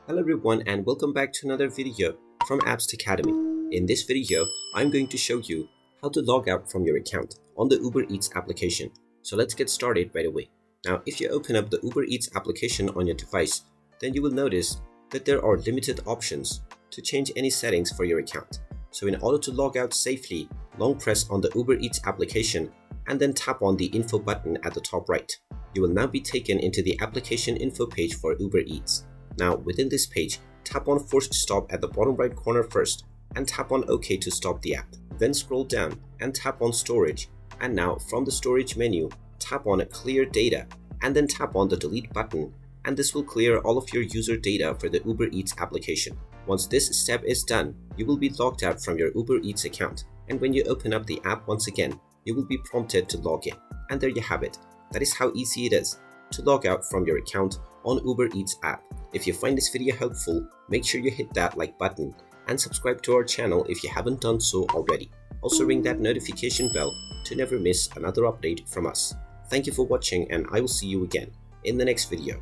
Hello everyone and welcome back to another video from Apps Academy. In this video, I'm going to show you how to log out from your account on the Uber Eats application. So let's get started right away. Now, if you open up the Uber Eats application on your device, then you will notice that there are limited options to change any settings for your account. So in order to log out safely, long press on the Uber Eats application and then tap on the info button at the top right. You will now be taken into the application info page for Uber Eats. Now, within this page, tap on Force Stop at the bottom right corner first and tap on OK to stop the app. Then scroll down and tap on Storage. And now, from the Storage menu, tap on Clear Data and then tap on the Delete button, and this will clear all of your user data for the Uber Eats application. Once this step is done, you will be logged out from your Uber Eats account, and when you open up the app once again, you will be prompted to log in. And there you have it. That is how easy it is to log out from your account on Uber Eats app. If you find this video helpful, make sure you hit that like button and subscribe to our channel if you haven't done so already. Also ring that notification bell to never miss another update from us. Thank you for watching, and I will see you again in the next video.